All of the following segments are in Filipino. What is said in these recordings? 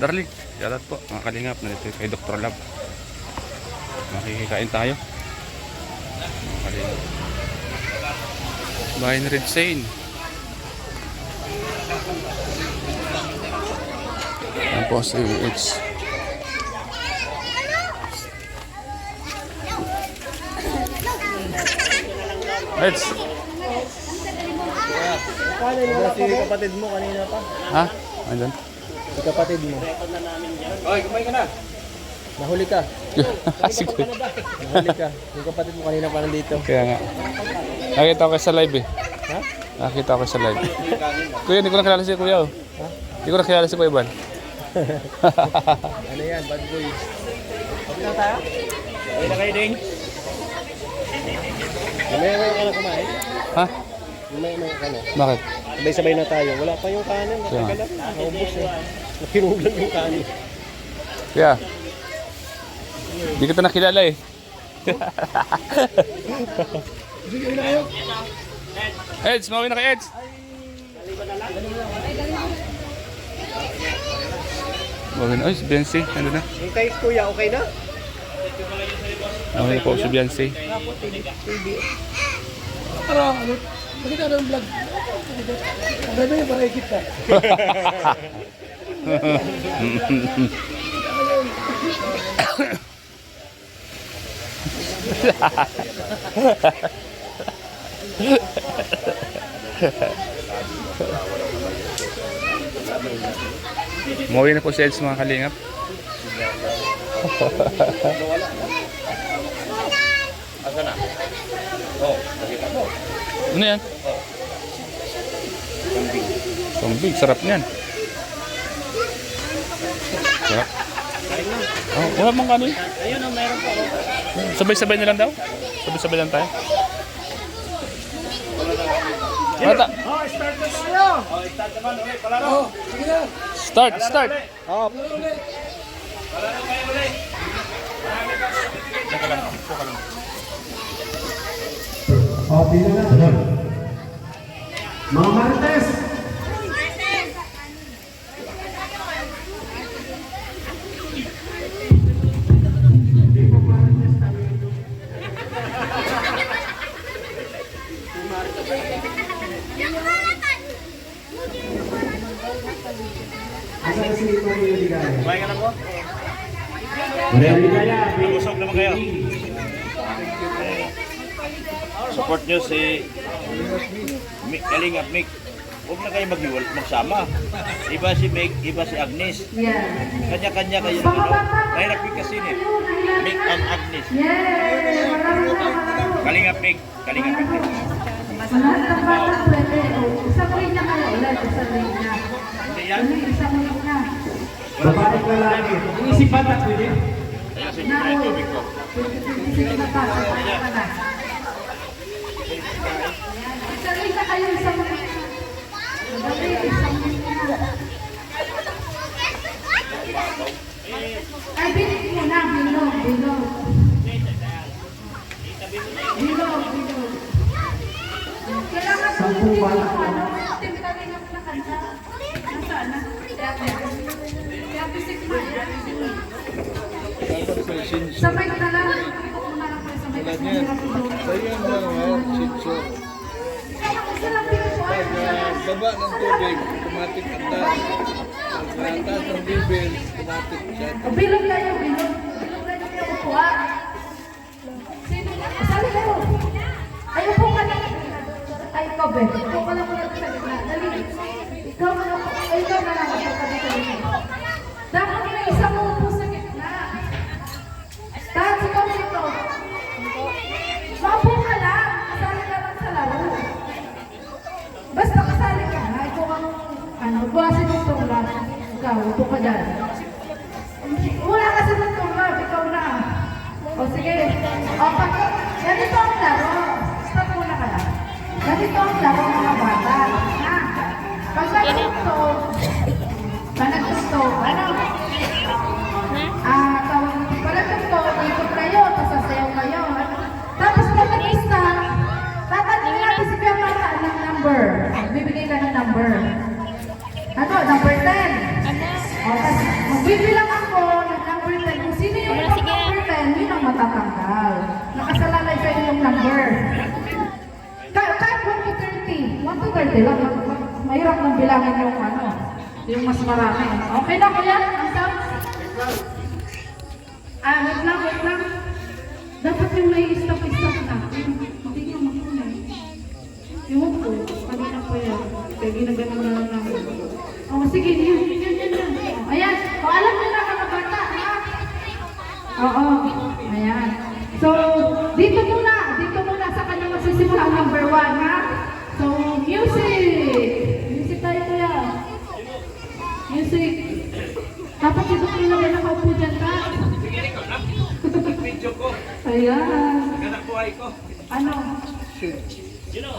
Darling, shoutout po mga kalingap. Nandito kay Dr. Lab. Makikikain tayo. Mga kalingap. Bahay ni Red Sane. Yan po si H. H. Si kapatid mo kanina pa. Ha? Andun? Si kapatid mo. Oy, kumain ka na. Nahuli ka. Sige. Nahuli ka. Yung kapatid mo kanina pa nandito. Kaya nga. Nakita ko sa live eh. Ha? Nakita ko sa live. Kuya, hindi ko nakilala si Kuya. Ha? Hindi ko nakilala si Kuya Ban. Ano yan? Bad boy. Okay na tayo? Okay na kayo, Ding. May ka na kumain? Ha? May ka na. Bakit? Sabay-sabay na tayo. Wala pa yung kanin. Matagal lang. Naubos eh. Nakinulang yung kanin. Kuya. Hindi kita nakilala eh. Sige, na kayo. Eds, mawin na kay Eds. Mawin na. Ay, si Beyonce. Ano na? Yung kay kuya, okay na? Mawin na po si Beyonce. Para, ano? Bakit ano yung vlog? Ang ganda yung para ikit ka. Mawin na po si Eds mga kalingap. Asa na? Oh, nakita mo. Ano yan? Kambing, sarap niyan. Sarap. Oh, wala mong kanin. Ayun ang meron pa. Sabay-sabay na lang daw. Sabay-sabay lang tayo. Mata. Oh, start na tayo! Oh, start naman ulit. Palaro. Oh, sige na. Start, start. Oh, Palaro kayo ulit. O, bilang na. Sunod. Mga Marites! Asa na si Mario Ligaya? Kumain ka na po? Mario Ligaya, Busog naman kayo. Support nyo si Mick, Kalingap Mick. Huwag na kayo magsama. Iba si Mick, iba si Agnes. Kanya-kanya kayo ng ano. Mahirap Mick kasi ni Mick and Agnes. Kalingap Mick, Kalingap Agnes. Lahat ng bata pwede. Isang linya kayo ulit. Isang linya. Hindi yan. Isang linya. babaeng lalaki. Isip bata pwede? Ayun si Mick na yung tubig ko. Sige na pa. Sabay ka na. Isang linya kayo. Isang linya. Madali. Isang linya. Ay, binig mo na. Bilog. Bilog. Bilog. Bilog. Kailangan mo yung ano, timtali na sa kanta. Nasaan na? Kaya bisik mo. Sabay ko na lang. Sabay ko na lang. Sayang lang ha, Shincho. Isa lang pinusuan. Baba ng tubig, automatic ang taas. Ang taas ng bibig, automatic siya. Bilog kayo, bilog. Bilog kayo yung upuan. Sino na? Sali kayo. Ay, upo ka na. Ay, ikaw, Ben. Upo ka lang muna sa gitna. Dali. Ikaw na lang. Ay, ikaw na lang. Upo ka dito. Dapat na isa mo upo sa gitna. Dahil ikaw dito. Maupo ka lang. Kasali ka lang sa laro. Basta kasali ka na. Ikaw ang buwasin mo itong laro. Ikaw, upo ka dyan. Wala kasi ng tulad. Ikaw na. O sige. O, pag ganito ang laro. Stop muna ka lang. Ganito ang laro mga bata. Ha? Pag nagtuto, ano? Tawag mo, pag nagtuto, ikot kayo, tapos sasayaw kayo. Tapos pag nag-isa, tatanungin natin si Kuya Mata ng number. Bibigay ka ng number. Ano? Number 10. O, tapos Magbibilang ako ng number 10. Kung sino yung number 10, yun ang matatanggal. Nakasalalay sa inyong number. Kahit 1 to 30. 1 to 30 lang. Mahirap nang bilangin yung ano. Yung mas marami. Okay na kuya? Ang sound? Wait lang. Dapat yung may stop-stop na. Hindi nga makuna eh. Yung ko, kanina pa yan. Kaya ginagano na lang namin. Sige, yun. Ayan. Alam nyo na mga bata, ha? Oo. Ayan. So, dito muna sa kanya magsisimula ang number 1, ha? So, music tayo kuya. Music. Dapat dito ko lang nakaupo dyan ka. Video ko. Ayan. Ganang buhay ko. Ano?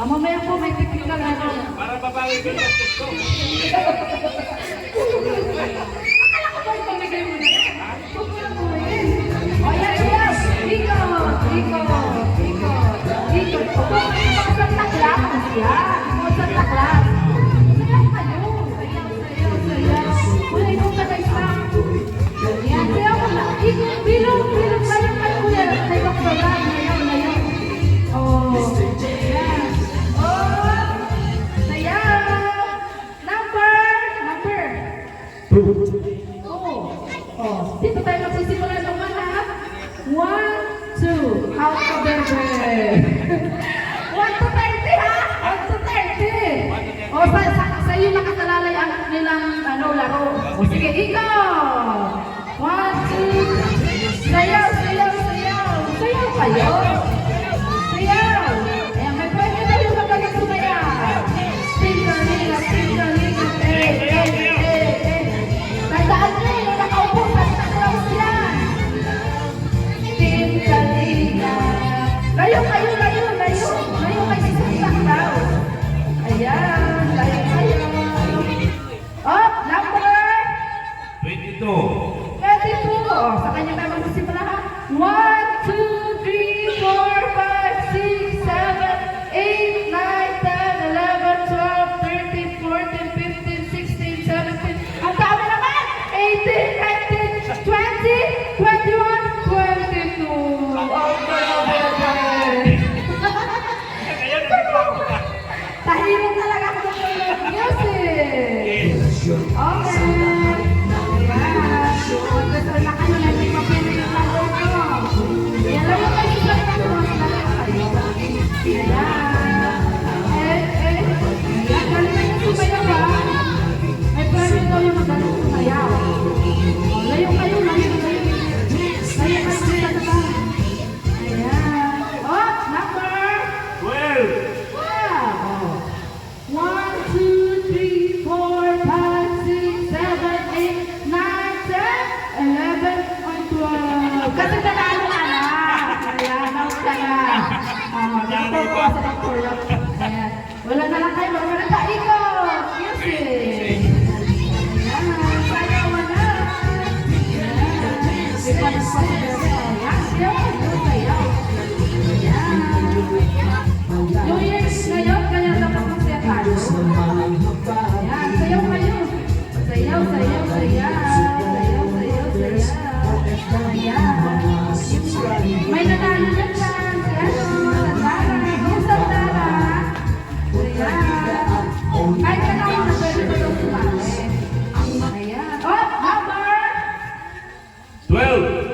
Mamaya po may technical ano. Para babawi ko yung gastos ko. Akala ko ba ipamigay mo na yan? Huwag mo lang gawin. O yan. Iko. Opo, mga Santa Claus. Yan. Mga Santa Claus. Sayaw kayo. Sayaw. Wala ikaw ka na-stop. Yan. Sayaw ko na. Iko. Bilong. Sayaw kayo kuya. Sayaw ko na. Layo. Oh. Yan. Oh. Sayaw. Number. Dito tayo magsisimula naman ha. 1, 2. Out of the way. 1 to 30 ha? 1 to 30. O sa iyo nakasalalay ang nilang laro. O sige, ikaw. 1, 2. Sayaw. Sayaw kayo. Sayaw. Ayan, may pwede tayo magaling sumayaw. Tingalinga. Tandaan nyo, yung nakaupo sa Santa Claus yan. Tingalinga. Layo kayo. Layo kay si Santa Claus. Ayan, layo kayo. Oh, number 22. 22. Oh, sa kanya tayo magsisimula ha. 1, 2, 3, 4, 5, 6, 7, 8, 9, 10, 11, 12, 13, 14, 15, 16, 17. Ang dami naman! 18, 19, 20, 21, 22. Okay. Tahimik talaga ako ng music. Okay. Gusto na kayo na may mapili yung laro ko. Yan lang yung kayo sa Claus. Ayan. Galing na yung sumayaw ba? May pwede daw yung magaling sumayaw. Layo kayo. Layo kayo sa taga. Ayan. Oh, number 12. wow. 1, 2, 3, 4, 5, 6, 7, 8, 9, 10, 11, and 12. Kasi nanalo ka na. Ayan, out ka na. Dito po sa Victoria. Ayan. Wala na lang kayo. Wala na. Ikaw. Music. Ayan. Sayaw na. Ayan. Di pa nagpasayaw. Ayan. Sayaw. Ayan. New Year's ngayon, kaya dapat masaya tayo. Ayan, sayaw kayo. Sayaw. Ayan. May nanalo dyan lang. Si Sandara. Sandara. Ayan. Kahit ka naman na pwede ko daw sumali. Ayan. Oh, number 12.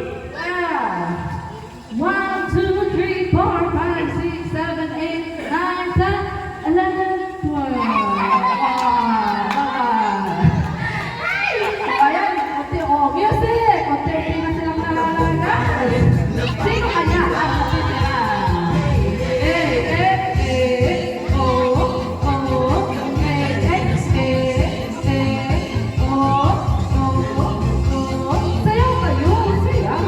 1, 2, 3, 4, 5, 6, 7, 8, 9, 10, 11, 12. Ayan, music! Konti na silang nalalaga. Sino kanya? Sayaw kayo! Sayaw!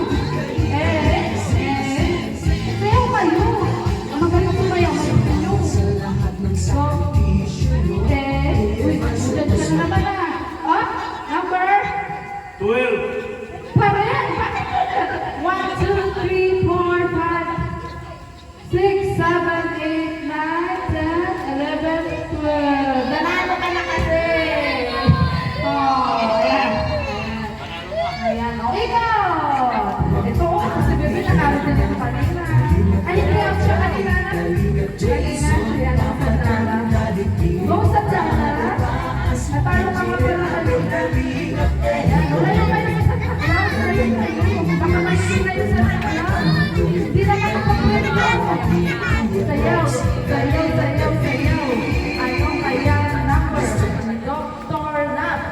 Sayaw kayo! Ang magaling sumayaw, kayo. So, uy, dyan ka na naman ah. Oh, number? 12. Pa rin! Bakit ko na? 1, 2, 3, 4, 5, 6, 7, 8, 9, 10, 11, 12. Nanalo ka na kasi! Oh, ayan. kanina. Ay, hindi ako siya kanina na. Kanina, siya ako sa Tara. Go sa Tara. Ay, paano ka mapala kanina? Ayan, wala kayo sa Tara. Baka mahilig kayo sa Tara. Hindi na kayo kapapwede. Sayaw, sayaw, sayaw, sayaw. Anong kaya number? Dr.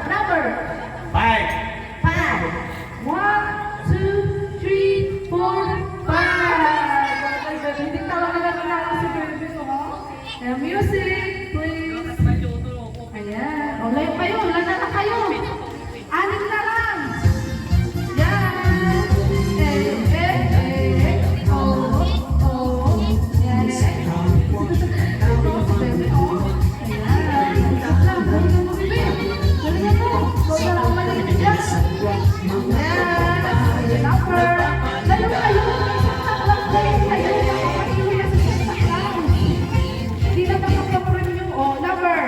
Number. 5. 5. 1, 2, 3, 4, 5. Hindi talaga nakilala si Baby ko. And music, please. Ayan. O, ngayon kayo. Wala na kayo. 6 na lang. Yan. Oh. Yan. Ako, si Baby ko. Ayan. Galing mo, Baby. Galing mo. Huwag na lang maliit dyan. Ayan. Number. Layo kayo. Ayaw niya makaiuwi sa saklang. Hindi na makakaparin yung number.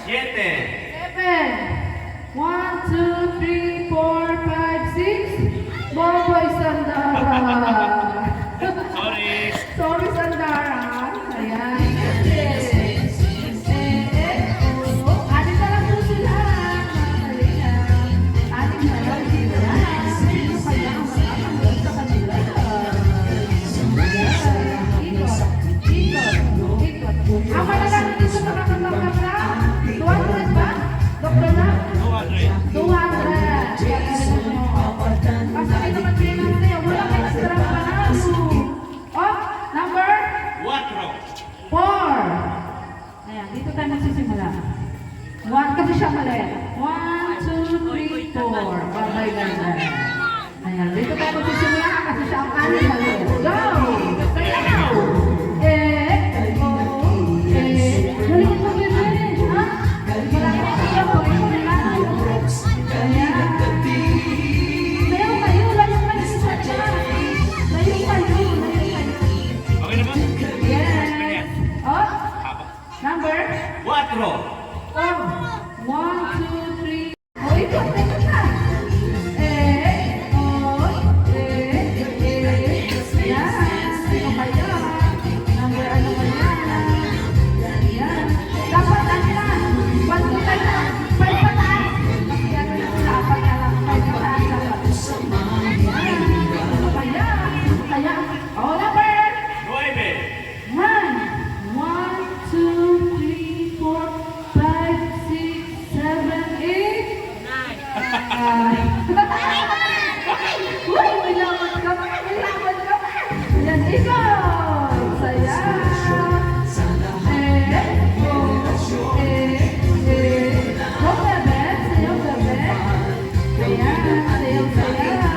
7. 7. 1, 2, 3, 4, 5, 6. Boboy Sandara. Sorry. Sorry, Sandara. Ayan. Anim na lang po sila. Madali na. Anim na lang sila. Sino kaya ang makakanggal sa kanila? Ikot. Ang malalang dito nakakatanggap na? 200 ba? Doktor na? 200. 200. Kasi may naman kayo naman na yun. Wala kayo extra panalo. Oh, number? 4. 4. Ayan, dito tayo magsisimula. 1 kasi siya mali. 1, 2, 3, 4. Babay ganda. Ayan, dito tayo magsisimula kasi siya ang anin mali. Go! Sayaw! Galing mo, bebe. Ha? Malaki na siya. Pagay mo nila. Ayan. Sayaw kayo. Layo kayo sa kanya. Layo kayo. Okay na ba? Yes. Oh, number? 4. 1, 2, 3. Oh, ikot na. Yan. Sino kaya? Number ano kaya? Yan. Dapat ano na? 1, 2, 3. 5 pataas. Yan. Dapat na lang. 5 pataas dapat. Yan. Ano kaya? Kaya? Oh, number? 9. 1, 2, 3, 4, 5, 6, 7, 8. Uy, may laman ka pa. May laman ka pa. Yan, ikaw. Sayaw. Go, bebe. Sayaw, bebe. Ayan, sayaw, sayaw.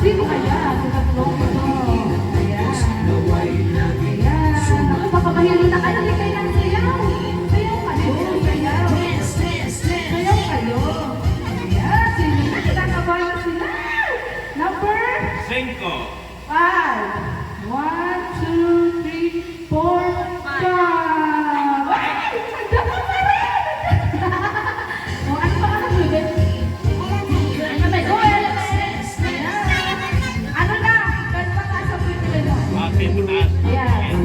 Sino kaya? Sa tatlong ito. Ayan. Ayan. Ako, baka mahilig na kayo. Hindi kayo ng sayaw. Sayaw kayo. Sayaw. Sayaw kayo. Ayan. Sino na? Kinakabahan na sila. Number? 5. 5. 1, 2, 3, 4, 5. Ay! Dapat na rin! O, ano pa ka nag-ibig? Ano ba? Go, Elements! Ayan. Ano na? Kahit pataas ang pipili mo. Ayan.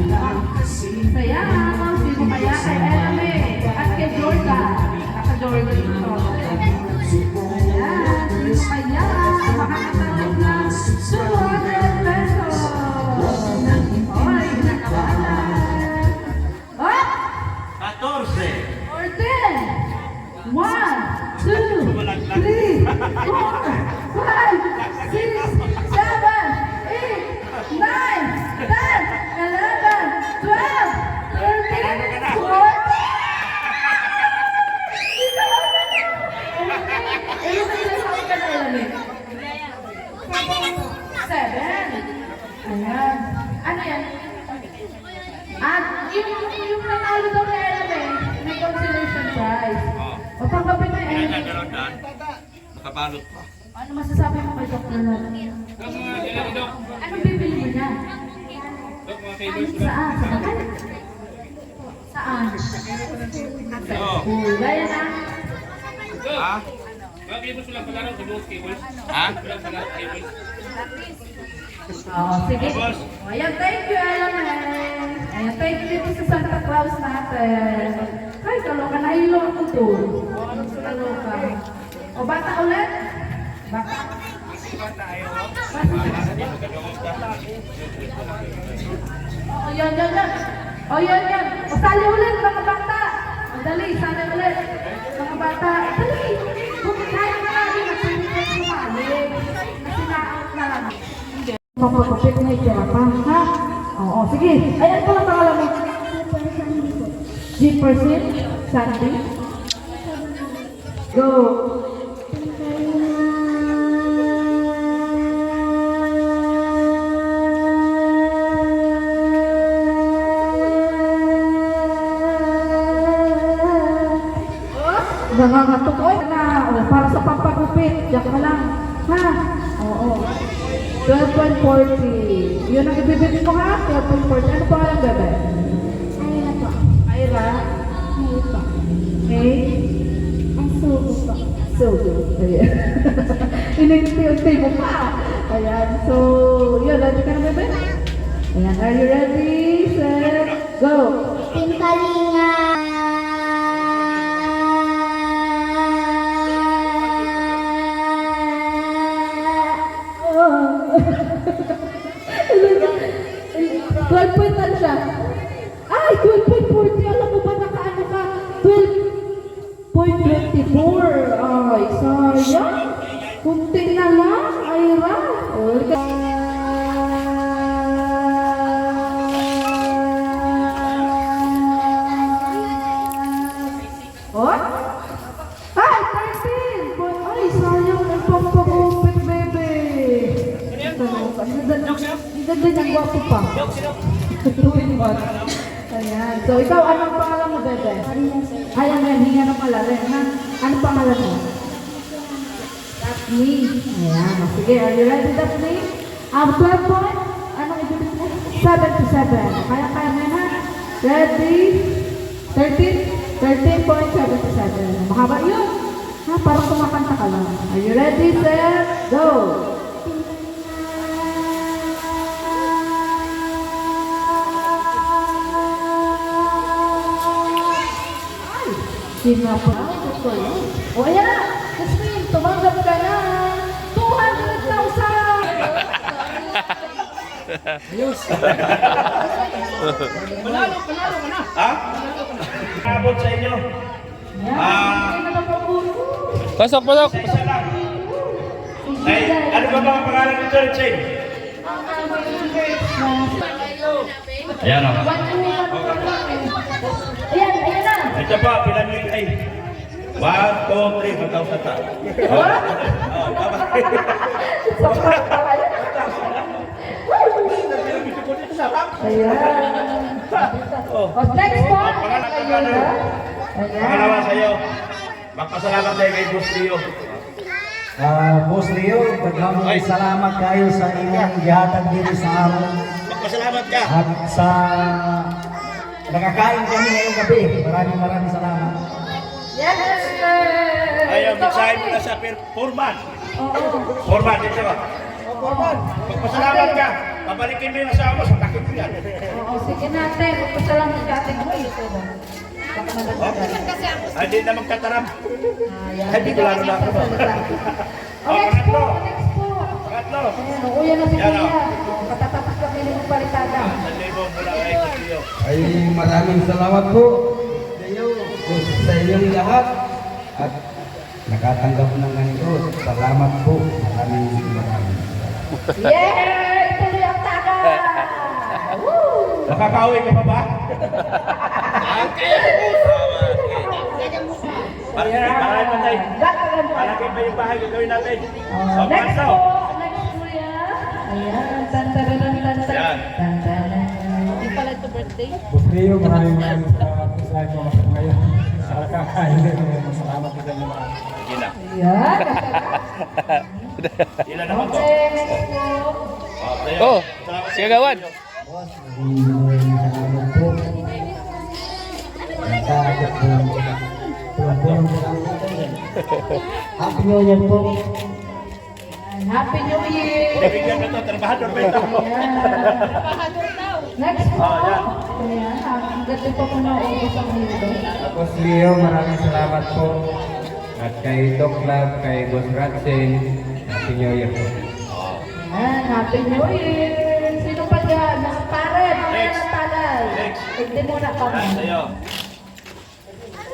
Sayaw. Sino kaya kay Elements? At kay Jordan. Naka-Jordan ito. Ayan. Sino kaya? Makakatanggap na 200 pesos. Oy, nakabalan. Oh! 14. 14. 1, 2, 3, 4, 5, 6, 7, 8, 9, 10, 11, 12, 13, 14. Ayan. Ano yan? At yung nanalo daw na element, may consolation prize. O tanggapin mo yung element. Nakabalot pa. Ano masasabi mo kay Dr. Lord? Ano bibili mo niya? Saan? Saan? Gaya na. Ha? Ha? Oo, sige. Ayan, thank you, Alan. Ayan, thank you dito sa Santa Claus natin. Ay, kaloka na ilo ako to. Kaloka. O, bata ulit? Bata. O, yan. O, yan. O, sali ulit, mga bata. O, dali, sali ulit. Mga bata. Dali. Kaya na lang yun. Kasi hindi ko sumali. Kasi na-out na lang. Papapapit na itira pa, ha? Oo, sige. Ayan ko lang pangalan mo. Jefferson Sandy. Go. Nangangatok. Oy, na. O, para sa pampagupit. Diyak ka lang. Ha? Oo. 12.40. Yun ang ibibigay mo ha? 12.40. Ano pangalan, bebe? Ayun po. Ira? Ayun po. Okay? Ang sugo po. So, ayan. Ininti-unti mo pa. Ayan. So, yun. Ready ka na, bebe? Ayan. Are you ready? Set, go. Pimpalinga. Oh. 12 point ano siya? Ay, 12.40. Alam mo ba nakaano ka? 12.24. Ay, sayang. Kunti na lang. Ira. What? Ay, 13. Ay, sayang. Nagpampagupit, bebe. Ang ganda niyang gwapo pa. Ayan. So, ikaw, anong pangalan mo, bebe? Ayan, hinga ng malalim, ha? Anong pangalan mo? Daphne. Ayan. Sige, are you ready, Daphne? 12 point? Anong ibibig mo? 77. Kaya mo yan, ha? Ready? 13.77. Mahaba yun. Ha? Parang kumakanta ka lang. Are you ready, set, go! Singapore. O, ayan na. Jasmine, tumanggap ka na. 200,000! Panalo ka na. Ha? Abot sa inyo. Pasok. Isa lang. Ay, ano ba mga pangalan nito, Richard? Ayan o. Ayan na. Ito pa, pinamig ay 1, 2, 3, 1,000 ta. Ayan. O, next po. Pangalawa sa'yo. Magpasalamat tayo kay Boss Leo. Boss Leo, daghang salamat kayo sa inyong gihatag dito sa amon Magpasalamat ka. at sa nakakain kami ngayong gabi. Maraming salamat. Yes! Ayaw, mensahe mo na sa Foreman. Foreman, dito ba? Magpasalamat ka. Pabalikin mo yung asawa mo sa takip mo yan. Oo, sige natin. Magpasalamat ka ating mo. Baka malagdagan. Ay, di na magtataram. Ayan. Ay, di ko lalo na ako. Okay, next po. Next po. Pangatlo. Ayan, uya na si Yan, Kuya. o. Patatapos kami ng palitada. 1,000 mula kay Boss Leo. Ay, maraming salamat po sa iyo, sa inyong lahat. At nakatanggap ng ganito. Salamat po. Maraming. Yay! Tuloy ang taga! Woo! Nakakauwi ka pa ba? Para patay. Palagay pa yung bahay gagawin natin. So, Next pangatlo. po. Next Kuya. Ayan. Tan-tararan, tan-tararan. Yan. Tan-tararan. Hindi pala ito birthday. Boss Leo, maraming salamat po sa inyo ngayon. Sa kakain din. Salamat po sa inyo mga. Sige na. Ayan. Ilan naman to? Okay, next po. Tayo. Oh, Salamat sige gawan. Salamat po. Nagkakit po. Happy New Year po. Happy New Year! Bibigyan na ito, trabahador ba ito? Ayan. Next po. Ayan. Ayan. Ang ganda po po na ubos ang libo. Boss Leo, maraming salamat po. At kay Doc Lab, kay Boss Ratsen, Happy New Year po. Ayan. Happy New Year! Sino pa dyan? Pare, mamaya Next. ng talal. Next. Tignan muna kami. Sa'yo.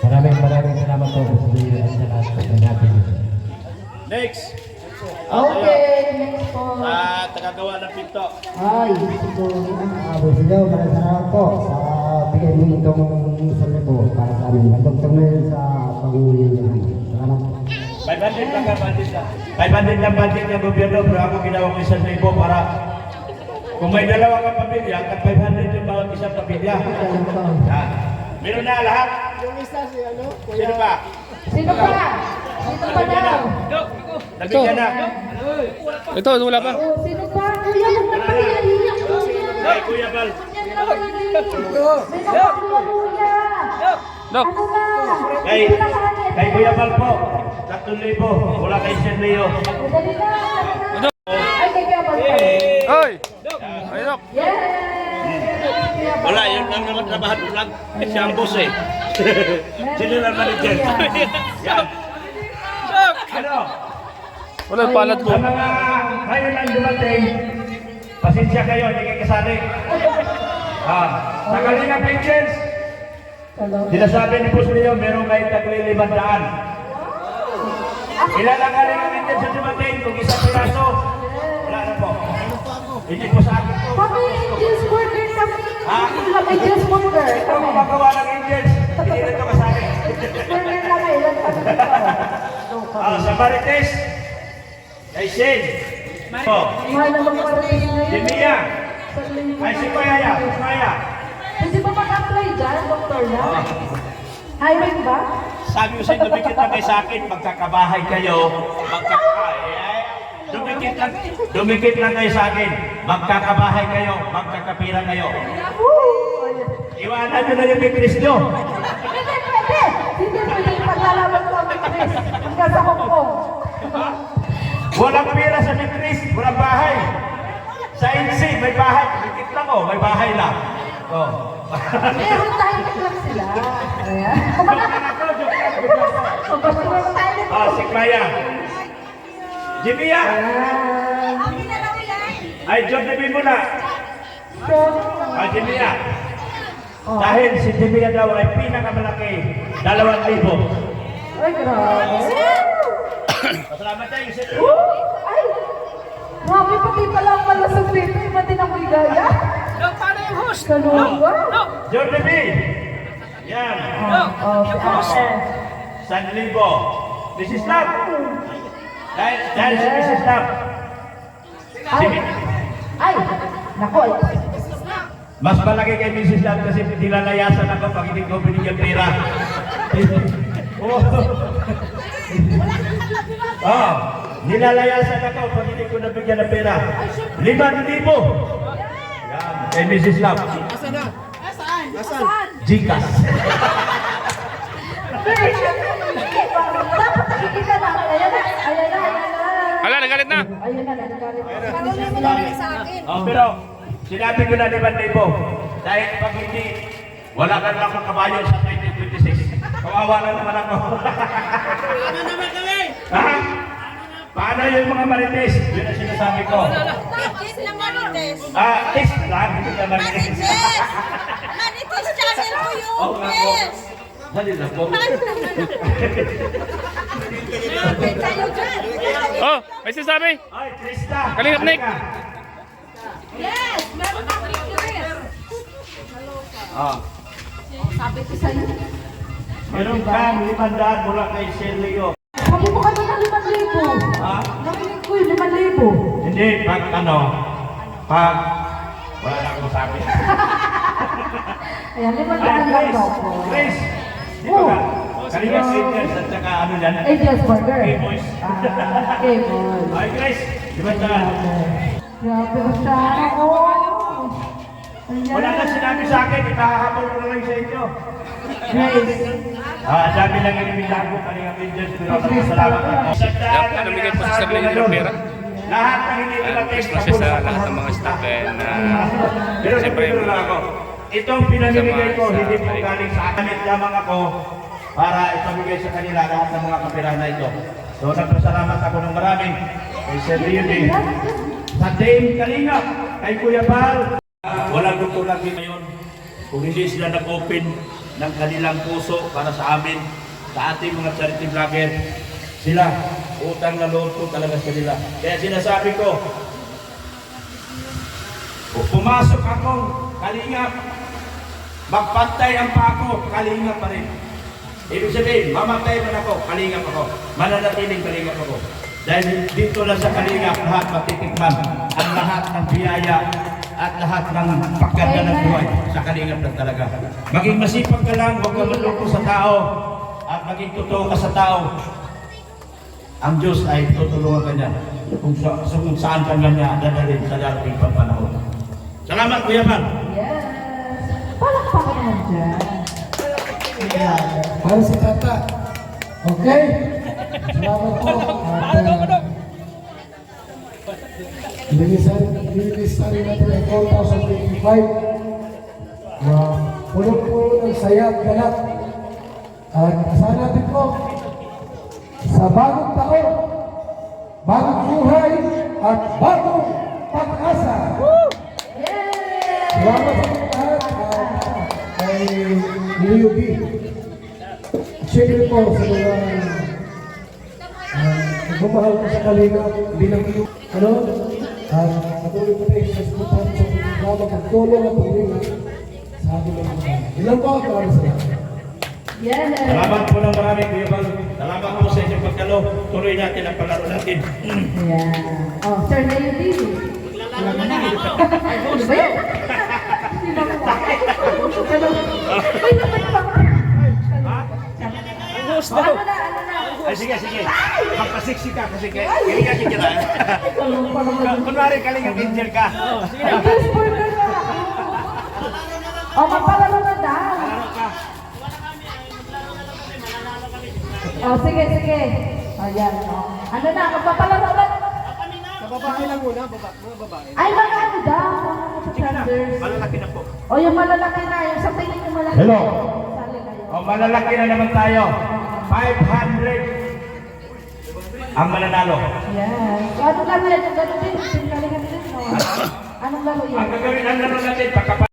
Maraming salamat po sa iyo at sa lahat po ng natin. Next. Okay, next po. Sa tagagawa ng pinto. Ay, siguro. Boss Leo, maraming salamat po sa bigay mo itong 1,000 para sa amin. Nagdagdag na yun sa pag-uwihan. Salamat po. 500 lang ka budget na. 500 lang budget ng gobyerno, pero ako ginawa ko 1,000 para kung may dalawa kang pamilya, at 500 yung bawat isang pamilya. Ah, meron na lahat. Sino pa? Sino pa? Sino pa daw? Nabigyan na. Ito, wala pa. Oh, sino pa? Kuya, huwag na paiyak, kuya. Kay Kuya Bal. Yan na ako May nakakuha, kuya. Dok. Ano na? Kay, Hindi na kanya. kay Kuya Bal po. 3,000. Wala kay Sir Leo. Dali na, dali na. Ay, kay Kuya Bal pa. Hoy! Ay, Dok. Yes! Wala, yun lang naman trabahan ko lang. Eh, siya ang boss eh. General Manager. Yan. Ano? Wala, palad ko. Sa mga ngayon lang dumating, pasensya kayo, hindi kayo kasali. Sa Kalinga Pictures, sinasabi ni Boss Leo, meron kayo taglilibandaan. Ilan ang Kalinga Pictures sa dumating? Kung isang piraso, wala na po. Hindi po sa akin po. Kami, Angels Burger kami. Ha? Kami, Angels Burger. Ito Kami. kung magawa ng Angels, hindi na ito kasali. Burger na kayo. Ilan kami dito. Sa Marites, kay Shane. Mahal na mag-parating ngayon. Si Mia. Ay, si Maya. Si Maya. Pwede ba mag-apply dyan, doktor na? Hiring ba? Sabi ko sa'yo, dumikit lang kayo sa akin, magkakabahay kayo, dumikit lang kayo sa akin, magkakabahay kayo, magkakapira kayo. Iwanan nyo na yung Chris nyo. Hindi pwede! Hindi pwede paglalaban ko ang Chris. Hanggang sa Hong Kong. Walang pira sa Chris, walang bahay. Sa NC, may bahay. Dumikit lang oh, may bahay lang. Oh. Meron tayo lang sila. Ayan. Magpapagawa tayo nito. Si Maya. Jimia. Ay, John, sabihin mo na. Jimia. Dahil si Jimia daw ay pinakamalaki, 2,000. Ay, grabe. Salamat tayo, Sir. Ay! Grabe, pati pala ang malasog dito. Iba din ako igaya. Paano yung host? Kaluwa? John B. Yan. San Libo. Mrs. Love. Dahil si Mrs. Love. Ay! Ay! Naku, ay. Mas malaki kay Mrs. Love kasi nilalayasan ako pag hindi ko binigyan pera. Nilalayasan ako pag hindi ko nabigyan ng pera. 5,000. Yan, kay Mrs. Love. Saan? Gcash. Dapat nakikita na. Ayan na, ayan na, ayan na. Hala, nagalit na. Ayun na, nagalit na. Pero sinabi ko na 5,000. Dahil pag hindi, wala ka lang akong kabayo sa 2026. Kawawa na naman ako. Ano naman kami? Ha? Paano yung mga marites? Yun ang sinasabi ko. Marites na Marites. Test lang. Hindi na marites. Marites channel ko yun. Oo nga po. Yes. Dali lang po. Tayo dyan. Oh, may sinasabi. Ay, Krista. Kalingap, Nick. Yes! Meron na Chris. Ah. Sabi ko sa'yo. Meron kang 500 mula kay Sir Leo. Sabi mo kanina 5,000. Ha? Narinig ko yung 5,000. Hindi, pag wala na akong sabi. Ayan, 5,000 Ay, lang daw po. Chris. Di ba ka? Kalingap Fitness at saka ano yan? Angels Burger. K-Boys. K-Boys. Ay, Chris. Di ba siya? Grabe ko siya. Wala na sinabi sa akin, ikahahabol ko na lang sa inyo. Grace. Sabi lang yung imitan ko, Kalingap Fitness, pero salamat ako. Yan po, namigay po sa sarili ng pera. Lahat ng hindi dumating Christmas sa lahat ng mga staff and Pero siyempre siyempre lang ako. Itong pinamimigay ko, hindi po galing sa akin lamang ako para ipamigay sa kanila lahat ng mga kapirahan na ito. So nagpasalamat ako ng marami kay Sir Leonie, sa Dame Kalinga, kay Kuya Bal. Walang luto lagi ngayon. Kung hindi sila nag-open ng kanilang puso para sa amin, sa ating mga charity vlogger, sila, utang na loob po talaga sa kanila. Kaya sinasabi ko, kung pumasok akong kalingap, magpantay ang pako, kalingap pa rin. Ibig sabihin, mamatay man ako, kalingap ako. Mananatiling kalingap ako. Dahil dito lang sa kalingap, lahat matitikman ang lahat ng biyaya at lahat ng pagganda ng buhay sa kalingap lang talaga. Maging masipag ka lang, huwag ka maloko sa tao, at maging totoo ka sa tao. Ang Diyos ay tutulungan ka niya kung saan ka niya dadalhin sa darating pang panahon. Salamat, Kuya Man. Yes. Palakpakan naman dyan. Para sa tata. Okay? Salamat po. Lilisan natin ay 4,025. Puno-puno ng saya at galak. At asahan natin po sa bagong taon, bagong buhay at bagong pag-asa. Salamat sa lahat kay Leo B. Siyempre po sa mga nagmamahal ko sa kalinga bilang iyo. At patuloy ko tayo sa eskutan sa programa pagtulong at paglingan sa ating mga mga. Ilan po ang maraming salamat. Yes. Salamat po ng marami, Kuya Bal. Salamat po sa inyong pagkalo. Tuloy natin ang palaro natin. Yeah. Oh, Sir Lady. Wala na na. Ay, ano ba yan? Sino ko? Ay, naman pa. Ano na? Ay, sige. Magpasiksi ka kasi kaya kita. Kunwari kalingap angel ka. Ay, Diyos po na na. Oh, magpalaro na daw. Oh, sige. Ayan. Oh. Ano na? Magpapalaro na. Sa babae lang muna, mga babae. Ay, mga ano daw? Mga transgenders. Malalaki na po. O, yung malalaki na. Yung sa tingin yung malaki. Hello. Sali kayo. O, malalaki na naman tayo. 500 ang mananalo. Yes. So, anong laro yan? Yung gano'n din? Pingalingan din. No? Anong laro yan? Ang gagawin ang laro natin, pagkapat